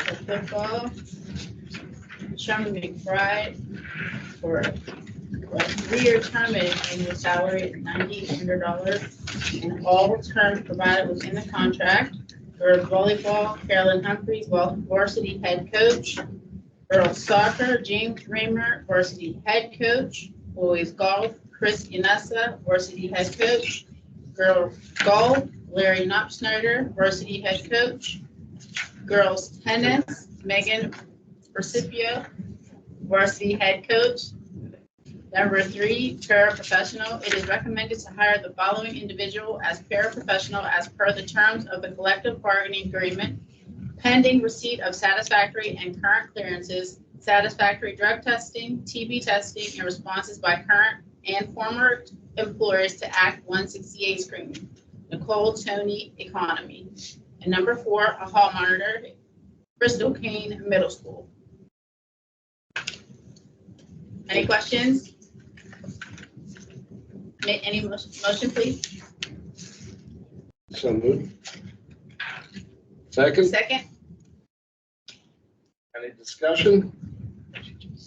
For football, Sherman McBride for a 3-year term at annual salary of $9,800, and all terms provided within the contract. Girls volleyball, Carolyn Humphreys, varsity head coach. Girls soccer, James Raymer, varsity head coach. Boys golf, Chris Yanessa, varsity head coach. Girls golf, Larry Knopfschneider, varsity head coach. Girls tennis, Megan Precipio, varsity head coach. Number 3, paraprofessional. It is recommended to hire the following individual as paraprofessional as per the terms of the collective bargaining agreement, pending receipt of satisfactory and current clearances, satisfactory drug testing, TB testing, and responses by current and former employers to Act 168 screening. Nicole Tony Economy. And number 4, a hall monitor, Bristol Kane Middle School. Any questions? Any motion, please? So moved. Second, Second? any discussion?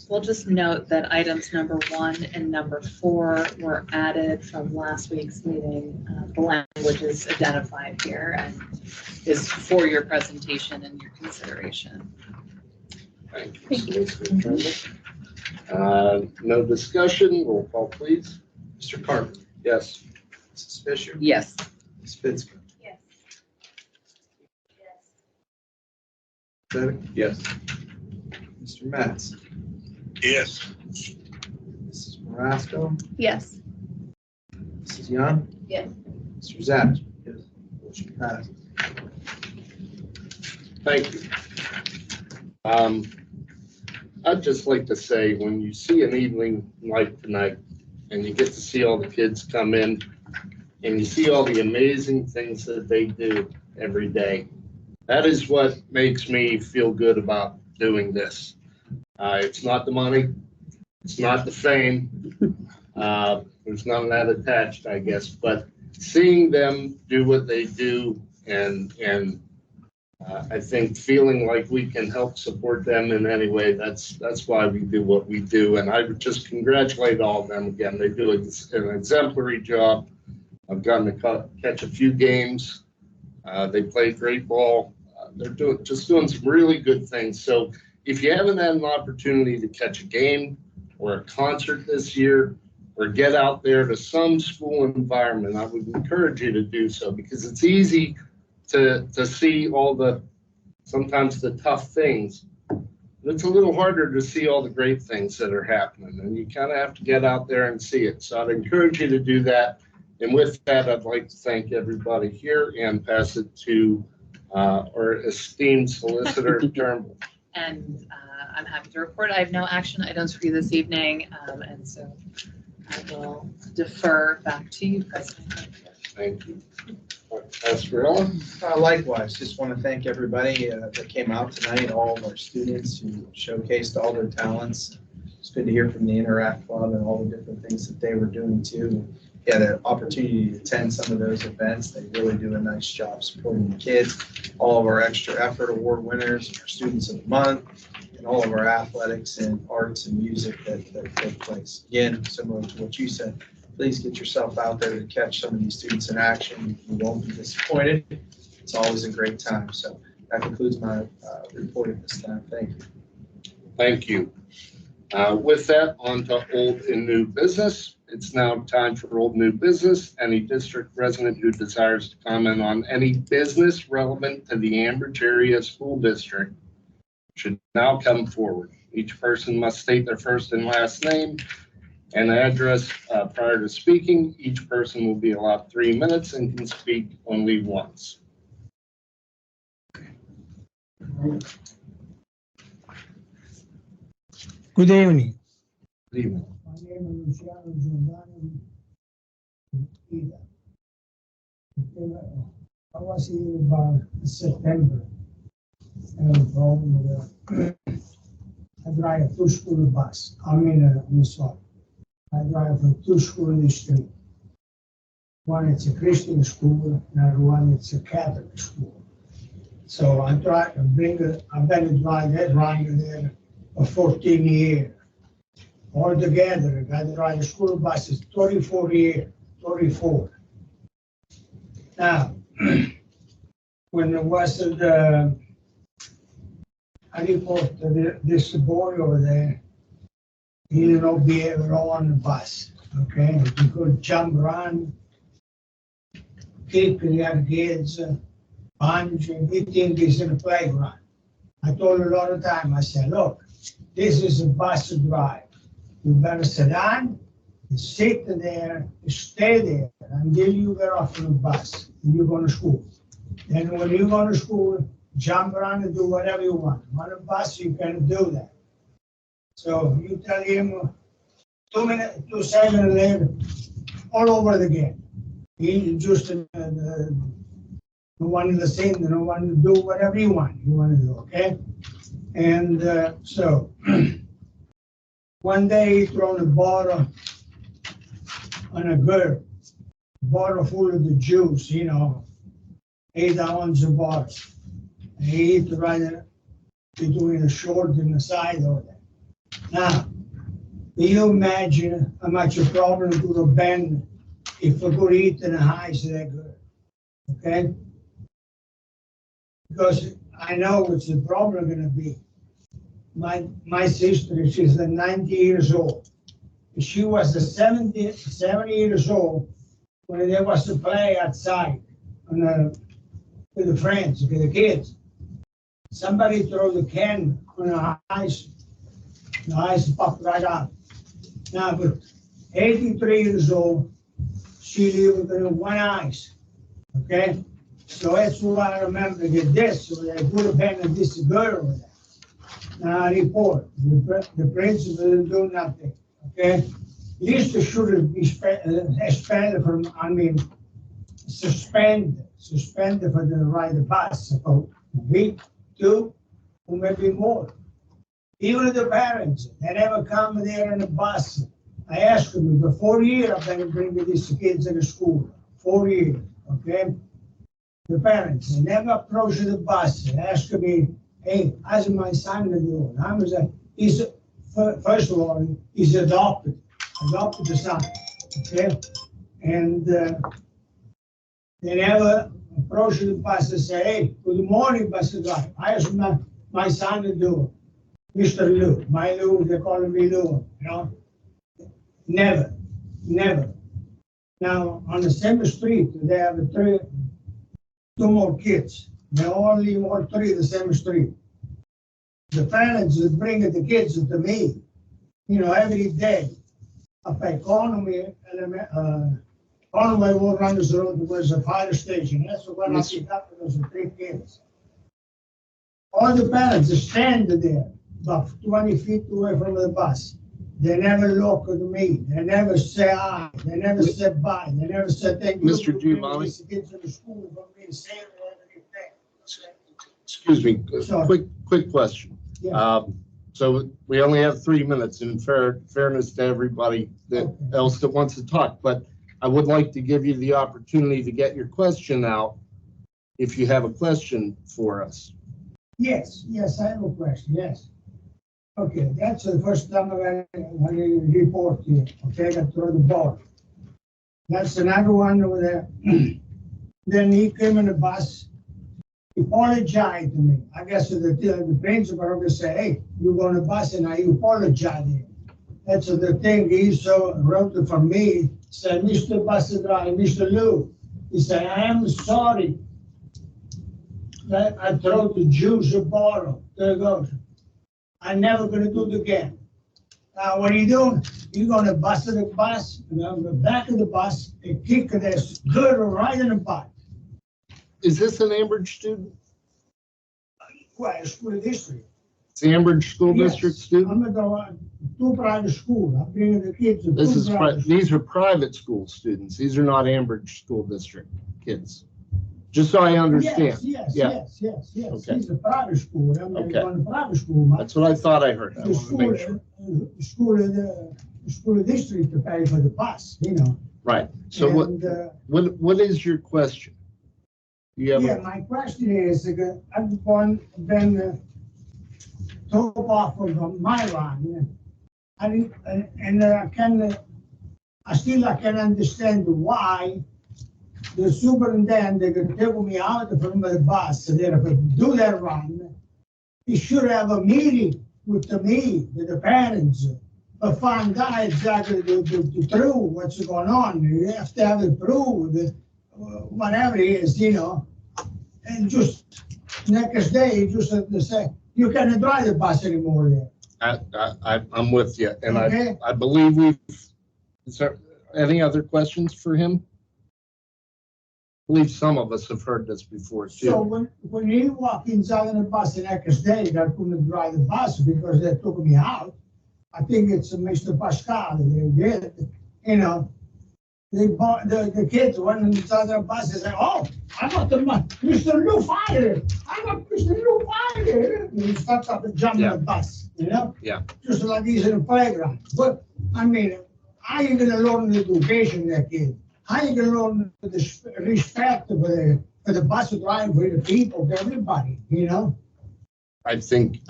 We'll just note that items number 1 and number 4 were added from last week's meeting. The language is identified here and is for your presentation and your consideration. Thank you. Solicitor Turnbull. No discussion, roll call, please. Mr. Carpenter. Yes. Mrs. Fisher. Yes. Ms. Fitzko. Yes. Kovacevic. Yes. Mr. Metz. Yes. Mrs. Marasco. Yes. Mrs. Young. Yes. Mr. Zach. Yes. Motion passes. Thank you. I'd just like to say, when you see an evening like tonight, and you get to see all the kids come in, and you see all the amazing things that they do every day, that is what makes me feel good about doing this. It's not the money, it's not the fame, there's none of that attached, I guess, but seeing them do what they do and I think feeling like we can help support them in any way, that's why we do what we do. And I would just congratulate all of them again. They do an exemplary job. I've gotten to catch a few games. They play great ball. they're doing some really good things. So if you haven't had an opportunity to catch a game or a concert this year, or get out there to some school environment, I would encourage you to do so, because it's easy to see all the, sometimes the tough things. It's a little harder to see all the great things that are happening, and you kind of have to get out there and see it. So I'd encourage you to do that. And with that, I'd like to thank everybody here and pass it to our esteemed solicitor, Turnbull. And I'm happy to report I have no action items for you this evening, and so I will defer back to you, President. Thank you. Pastorella? Likewise, just want to thank everybody that came out tonight, all of our students who showcased all their talents. It's good to hear from the Interact Club and all the different things that they were doing too. Had an opportunity to attend some of those events. They really do a nice job supporting the kids. All of our extra effort award winners, our students of the month, and all of our athletics and arts and music that take place. Again, similar to what you said, please get yourself out there to catch some of these students in action. You won't be disappointed. It's always a great time. So that concludes my report at this time. Thank you. Thank you. With that, on to old and new business. It's now time for old new business. Any district resident who desires to comment on any business relevant to the Ambridge Area School District should now come forward. Each person must state their first and last name and address prior to speaking. Each person will be allowed 3 minutes and can speak only once. Good evening. Good evening. My name is Luciano Giordano. I was here about September. I have a problem with I drive a two-school bus. I'm sorry. I drive a two-school in the street. One it's a Christian school, another one it's a Catholic school. So I try to I've been driving there for 14 years. Altogether, I drive school buses 34 years, 34. Now, when there was I reported this boy over there, he didn't know behavior on the bus, okay? He could jump around, kick the other kids, punch, and he think he's in the playground. I told him a lot of time, I said, look, this is a bus drive. You better sit down, and sit there, stay there until you get off of the bus and you go to school. Then when you go to school, jump around and do whatever you want. On a bus, you can do that. So you tell him 2 seconds later, all over again. He just no one to listen, no one to do whatever you want to do, okay? And so one day he thrown a bottle on a girl, bottle full of the juice, 8 ounces of bottle. And he hit right between the short and the side of it. Now, can you imagine how much a problem it would have been if we could eat in the eyes of that girl? Okay? Because I know what's the problem going to be. My sister, she's 90 years old. She was 70 years old when there was to play outside with the friends, with the kids. Somebody threw the can on her eyes. The eyes popped right out. Now, but 83 years old, she lived with one eye. Okay? So that's why I remember to get this. So they would have been this girl with that. Now I report. The principal didn't do nothing. Okay? Least should be suspended for the ride the bus for a week, 2, or maybe more. Even the parents, they never come there in the bus. I asked them, for 4 years I've been bringing these kids in the school. 4 years, okay? The parents, they never approach the bus. They ask me, hey, how's my son doing? First of all, he's adopted the son, okay? And They never approach the bus and say, hey, good morning, bus driver. I asked my son to do it. Mr. Lou, my Lou, they call me Lou, you know? Never, never. Now, on the same street, they have two more kids. They only want three the same street. The parents that bring the kids to me, you know, every day. If I call me, all my walk around this road was a fire station. That's when I picked up those three kids. All the parents stand there, about 20 feet away from the bus. They never look at me. They never say hi. They never said bye. They never said thank you. Mr. Giovanni? Kids in the school for me to say everything. Excuse me, quick question. Yeah. So we only have 3 minutes in fairness to everybody else that wants to talk, but I would like to give you the opportunity to get your question out if you have a question for us. Yes, I have a question, yes. Okay, that's the first time I report here. Okay, I got through the ball. That's another one over there. Then he came in the bus. He apologized to me. I guess the principal will say, hey, you go on the bus and I apologize. That's the thing. He wrote it for me. Said, Mr. Bus Driver, Mr. Lou. He said, I am sorry that I throw the juice a bottle. There it goes. I'm never going to do it again. Now, what are you doing? You're going to bust the bus, and on the back of the bus, and kick this girl right in the butt. Is this an Ambridge student? Well, school district. It's the Ambridge School District student? I'm at the two private schools. I'm bringing the kids to This two is private these are private school students. These are not Ambridge School District kids. Just so I understand. Yes. Okay. It's a private school. I'm Okay. going to private school. That's what I thought I heard. I The want to make sure. school district to pay for the bus, you know. Right. So And, what is your question? You have yeah, my question is, I've been told off of my line. I still can understand why the superintendent, they could take me out from the bus, and if I do that run, he should have a meeting with me, with the parents, to find out exactly the truth, what's going on. You have to have it proved, whatever it is, you know. And just next day, you just have to say, you can't drive the bus anymore there. I'm with you, and Okay. I believe is there any other questions for him? I believe some of us have heard this before too. So when you walk inside on the bus the next day, I couldn't drive the bus because they took me out. I think it's Mr. Pascal, they did, you know. The kids went inside the bus and said, oh, I got Mr. Lou fired. I got Mr. Lou fired. And he starts up and jump on the bus, you know? Yeah. Just like he's in the playground. But, I mean, how you going to learn the education, that kid? How you going to learn the respect for the bus driver, for the people, for everybody, you know? I think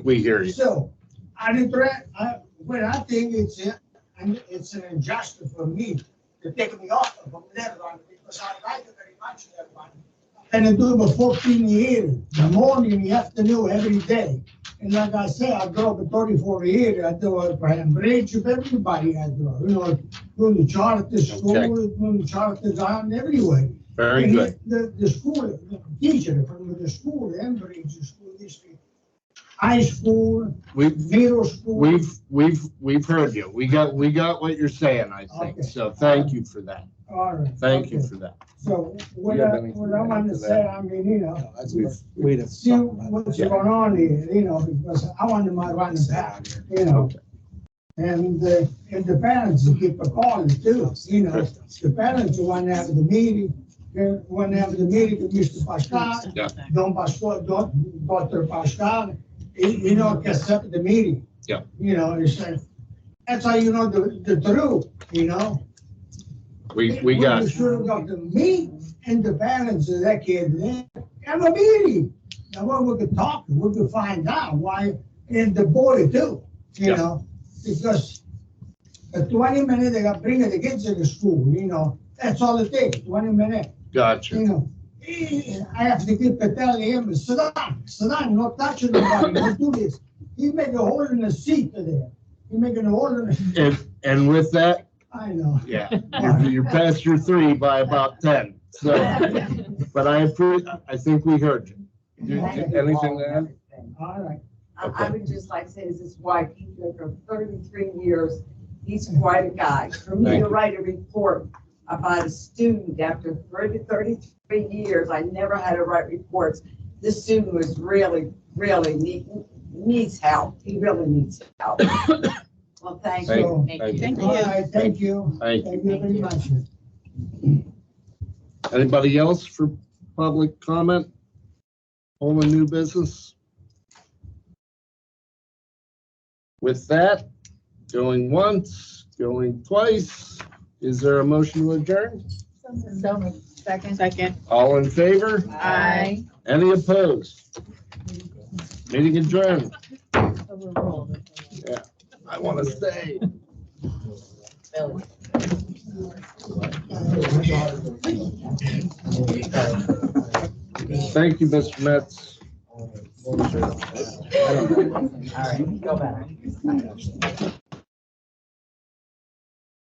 we hear you. So, I think it's an injustice for me to take me off from that one because I like it very much, that one. And I do it for 14 years, the morning, the afternoon, every day. And like I said, I drove for 34 years. I do it for Ambridge, for everybody I drove. You know, doing the charter school, doing the charter down everywhere. Very and good. The school, the teacher from the school, Ambridge, the school district, high school, middle school. We've heard you. We got what you're saying, I think. Okay. So thank you for that. All right. Thank you for that. So what You have I anything want to to say, that? I mean, you know, We see what's going on here, you know, because I want to run it back, you know. And the parents keep calling too, you know. The parents want to have the meeting, want to have the meeting with Mr. Pascal, Dr. Pascal, you know, accept the meeting. Yeah. You know, it's like, that's how you know the truth, you know. We got You should have got the meet and the parents of that kid there. Have a meeting. Now what we could talk, we could find out why, and the boy too, you know, because the 20 minutes they got bringing the kids to the school, you know, that's all it takes, 20 minutes. Gotcha. You know, I have to keep telling him, sit down, not touching nobody, don't do this. He's making a hole in the seat there. He's making a hole in the. And with that, I know. yeah, you're past your 3 by about 10. So, but I think we heard you. Anything to add? All right. I would just like to say, this is why he's been for 33 years. He's quite a guy. For me Thank to you. write a report about a student after 33 years, I never had to write reports. This student was really needs help. He really needs help. Well, thank you. Thank you. All right, thank you. Thank you. Thank you very much. Anybody else for public comment? All new business? With that, going once, going twice, is there a motion to adjourn? Second. All in favor? Aye. Any opposed? Meeting adjourned. Yeah, I want to stay. Thank you, Mr. Metz. All right, go back.